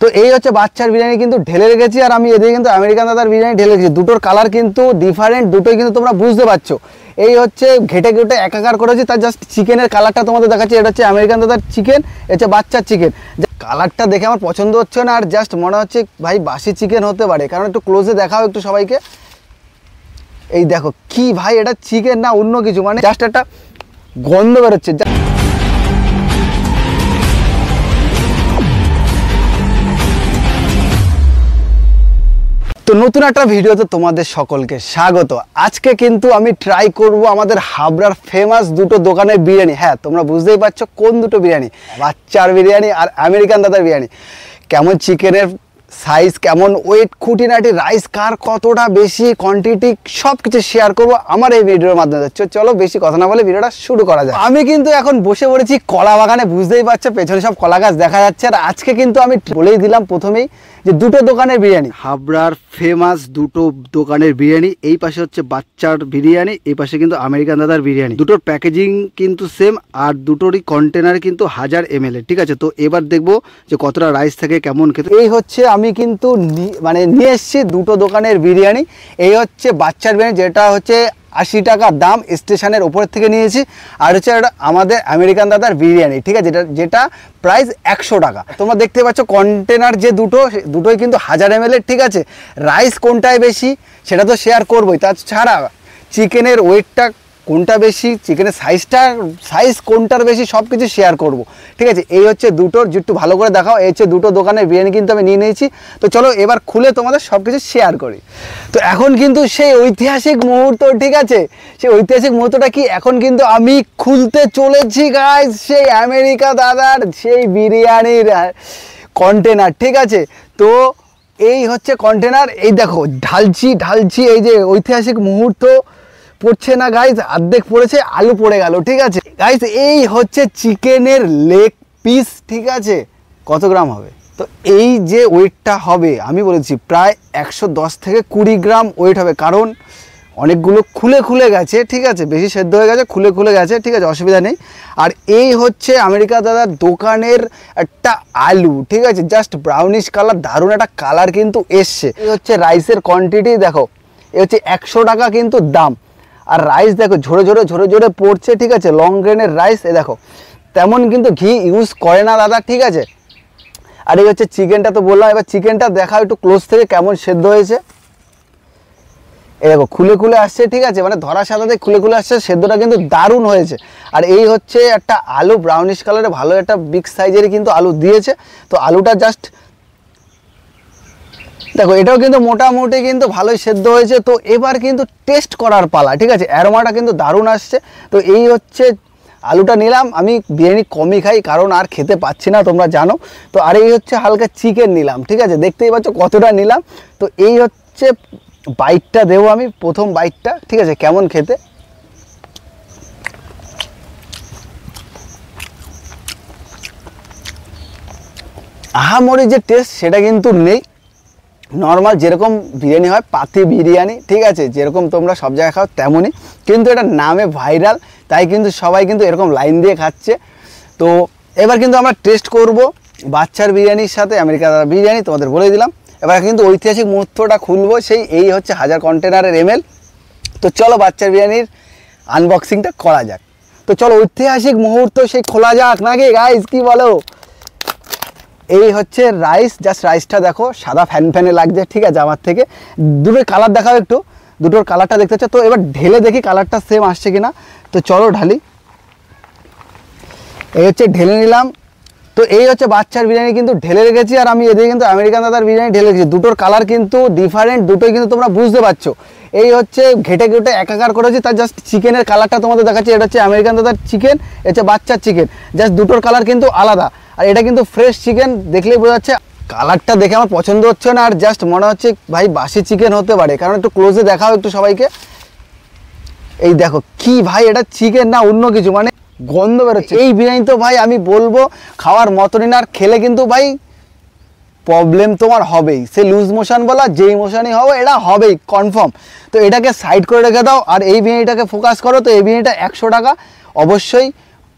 তো এই হচ্ছে বাচ্চার বিরিয়ানি কিন্তু ঢেলে রেখেছি, আর আমি এদিকে কিন্তু আমেরিকান দাদার বিরিয়ানি ঢেলে রেখেছি। দুটোর কালার কিন্তু ডিফারেন্ট, দুটোই কিন্তু তোমরা বুঝতে পারছো। এই হচ্ছে ঘেটে ঘেটে একাকার করেছি, তার জাস্ট চিকেনের কালারটা তোমাদের দেখাচ্ছি। এটা হচ্ছে আমেরিকান দাদার চিকেন, এটা হচ্ছে বাচ্চার চিকেন। কালারটা দেখে আমার পছন্দ হচ্ছে না, আর জাস্ট মনে হচ্ছে ভাই বাসি চিকেন হতে পারে, কারণ একটু ক্লোজে দেখাও একটু সবাইকে। এই দেখো কি ভাই, এটা চিকেন না অন্য কিছু, মানে জাস্ট একটা গন্ধ বেরোচ্ছে। তো নতুন একটা ভিডিওতে তোমাদের সকলকে স্বাগত। আজকে কিন্তু আমি ট্রাই করব আমাদের হাবড়ার ফেমাস দুটো দোকানের বিরিয়ানি। হ্যাঁ, তোমরা বুঝতেই পারছো কোন দুটো বিরিয়ানি, বাচ্চার বিরিয়ানি আর আমেরিকান দাদার বিরিয়ানি। কেমন চিকেনের সাইজ, কেমন ওয়েট, খুঁটিনাটি, রাইস কার কতটা বেশি, কোয়ান্টিটি, সব কিছু শেয়ার করবো আমার এই ভিডিওর মাধ্যমে। চলো বেশি কথা না বলে ভিডিওটা শুরু করা যায়। আমি কিন্তু এখন বসে পড়েছি কলা বাগানে, বুঝতেই পারছো পেছনে সব কলা গাছ দেখা যাচ্ছে। আর আজকে কিন্তু আমি বলেই দিলাম প্রথমেই যে দুটো দোকানের বিরিয়ানি, হাবড়ার ফেমাস দুটো দোকানের বিরিয়ানি। এই পাশে হচ্ছে বাচ্চার বিরিয়ানি, এই পাশে কিন্তু আমেরিকান দাদার বিরিয়ানি। দুটোর প্যাকেজিং কিন্তু সেম, আর দুটোরই কন্টেনার কিন্তু 1000 ml। ঠিক আছে, তো এবার দেখবো যে কতটা রাইস থাকে, কেমন খেতে। এই হচ্ছে আমি কিন্তু মানে নিয়ে এসেছি দুটো দোকানের বিরিয়ানি। এই হচ্ছে বাচ্চার বিরিয়ানি, যেটা হচ্ছে 80 টাকা দাম, স্টেশনের ওপর থেকে নিয়েছি। আর হচ্ছে আমাদের আমেরিকান দাদার বিরিয়ানি, ঠিক আছে, যেটা প্রাইস 100 টাকা। তোমরা দেখতে পাচ্ছ কন্টেনার যে দুটোই কিন্তু 1000 ml। ঠিক আছে, রাইস কোনটায় বেশি সেটা তো শেয়ার করবোই, তাছাড়া চিকেনের ওয়েটটা কোনটা বেশি, চিকেনের সাইজ কোনটার বেশি, সব কিছু শেয়ার করব। ঠিক আছে, এই হচ্ছে দুটোর, একটু ভালো করে দেখাও। এই হচ্ছে দুটো দোকানের বিরিয়ানি কিন্তু আমি নিয়ে নিয়েছি। তো চলো এবার খুলে তোমাদের সব কিছু শেয়ার করি। তো এখন কিন্তু সেই ঐতিহাসিক মুহূর্ত, ঠিক আছে, সেই ঐতিহাসিক মুহূর্তটা কি, এখন কিন্তু আমি খুলতে চলেছি গাইস সেই আমেরিকা দাদার সেই বিরিয়ানির কন্টেনার। ঠিক আছে, তো এই হচ্ছে কন্টেনার। এই দেখো ঢালছি, এই যে ঐতিহাসিক মুহূর্ত পড়ছে না গাইজ, অর্ধেক পড়েছে, আলু পড়ে গেল। ঠিক আছে গাইজ, এই হচ্ছে চিকেনের লেগ পিস। ঠিক আছে, কত গ্রাম হবে, তো এই যে ওয়েটটা হবে আমি বলেছি প্রায় 110 থেকে 20 গ্রাম ওয়েট হবে, কারণ অনেকগুলো খুলে গেছে। ঠিক আছে, বেশি সেদ্ধ হয়ে গেছে, খুলে গেছে। ঠিক আছে, অসুবিধা নেই। আর এই হচ্ছে আমেরিকা দাদার দোকানের একটা আলু। ঠিক আছে, জাস্ট ব্রাউনিশ কালার, দারুণ একটা কালার কিন্তু এসছে। এই হচ্ছে রাইসের কোয়ান্টিটি দেখো, এই হচ্ছে 100 টাকা কিন্তু দাম। আর রাইস দেখো ঝরে ঝরে পড়ছে। ঠিক আছে, লং গ্রেনের রাইস। এ দেখো তেমন কিন্তু ঘি ইউজ করে না দাদা। ঠিক আছে, আর এই হচ্ছে চিকেনটা তো বললাম, এবার চিকেনটা দেখাও একটু ক্লোজ থেকে কেমন সেদ্ধ হয়েছে। এই দেখো খুলে আসছে। ঠিক আছে, মানে ধরার সাথে খুলে আসছে, সেদ্ধটা কিন্তু দারুণ হয়েছে। আর এই হচ্ছে একটা আলু ব্রাউনিশ কালারে, ভালো একটা বিগ সাইজেরই কিন্তু আলু দিয়েছে। তো আলুটা জাস্ট দেখো, এটাও কিন্তু মোটামুটি কিন্তু ভালোই সেদ্ধ হয়েছে। তো এবার কিন্তু টেস্ট করার পালা। ঠিক আছে, অ্যারোমাটা কিন্তু দারুণ আসছে। তো এই হচ্ছে আলুটা নিলাম, আমি বিরিয়ানি কমই খাই কারণ আর খেতে পাচ্ছি না, তোমরা জানো। তো আর এই হচ্ছে হালকা চিকেন নিলাম। ঠিক আছে, দেখতেই পাচ্ছ কতটা নিলাম। তো এই হচ্ছে বাইটটা দেবো আমি, প্রথম বাইটটা। ঠিক আছে, কেমন খেতে। আহামরি যে টেস্ট সেটা কিন্তু নেই, নর্মাল যেরকম বিরিয়ানি হয়, পাতি বিরিয়ানি। ঠিক আছে, যেরকম তোমরা সব জায়গায় খাও তেমনই, কিন্তু এটা নামে ভাইরাল, তাই কিন্তু সবাই কিন্তু এরকম লাইন দিয়ে খাচ্ছে। তো এবার কিন্তু আমরা টেস্ট করব বাচ্চার বিরিয়ানির সাথে আমেরিকান দাদার বিরিয়ানি, তোমাদের বলে দিলাম। এবার কিন্তু ঐতিহাসিক মুহূর্তটা খুলবো, সেই এই হচ্ছে 1000 কন্টেনারের ml। তো চলো বাচ্চার বিরিয়ানির আনবক্সিংটা করা যাক। তো চলো ঐতিহাসিক মুহূর্ত সেই খোলা যাক নাকি গাইস, কি বলো। এই হচ্ছে রাইস, জাস্ট রাইসটা দেখো সাদা ফ্যানে লাগছে। ঠিক আছে, আমার থেকে দুটোর কালার দেখাও একটু, দুটোর কালারটা দেখতে হচ্ছে। তো এবার ঢেলে দেখি কালারটা সেম আসছে কিনা। তো চলো ঢালি। এই হচ্ছে ঢেলে নিলাম। তো এই হচ্ছে বাচ্চার বিরিয়ানি কিন্তু ঢেলে রেখেছি, আর আমি এদিকে কিন্তু আমেরিকান দাদার বিরিয়ানি ঢেলে রেখেছি। দুটোর কালার কিন্তু ডিফারেন্ট, দুটোই কিন্তু তোমরা বুঝতে পারছো। এই হচ্ছে ঘেটে একাকার করেছি, তার জাস্ট চিকেনের কালারটা তোমাদের দেখাচ্ছি। এটা হচ্ছে আমেরিকান দাদার চিকেন, এটা হচ্ছে বাচ্চার চিকেন, জাস্ট দুটোর কালার কিন্তু আলাদা। আর এটা কিন্তু ফ্রেশ চিকেন, দেখলেই বোঝা যাচ্ছে। কালারটা দেখে আমার পছন্দ হচ্ছে না, আর জাস্ট মনে হচ্ছে ভাই বাসি চিকেন হতে পারে, কারণ একটু ক্লোজে দেখাও একটু সবাইকে। এই দেখো কি ভাই, এটা চিকেন না অন্য কিছু, মানে গন্ধ বেরোচ্ছে। এই বিরিয়ানি তো ভাই আমি বলবো খাওয়ার মতনই না, আর খেলে কিন্তু ভাই প্রবলেম তোমার হবেই, সে লুজ মোশন বলা যেই মোশনই হবে, এটা হবেই কনফার্ম। তো এটাকে সাইড করে রেখে দাও, আর এই বিরিয়ানিটাকে ফোকাস করো। তো এই বিরিয়ানিটা 100 টাকা, অবশ্যই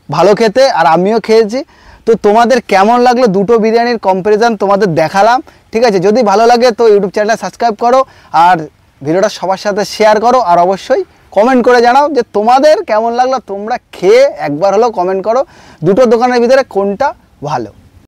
ভালো খেতে, আর আমিও খেয়েছি। তো তো তোমাদের কেমন লাগলো দুটো বিরিয়ানির কম্প্যারিজন তোমাদের দেখালাম, ঠিক আছে? যদি ভালো লাগে তো ইউটিউব চ্যানেলটা সাবস্ক্রাইব করো, আর ভিডিওটা সবার সাথে শেয়ার করো, আর অবশ্যই কমেন্ট করে জানাও যে তোমাদের কেমন লাগলো, তোমরা খেয়ে একবার হলেও কমেন্ট করো দুটো দোকানের ভিতরে কোনটা ভালো।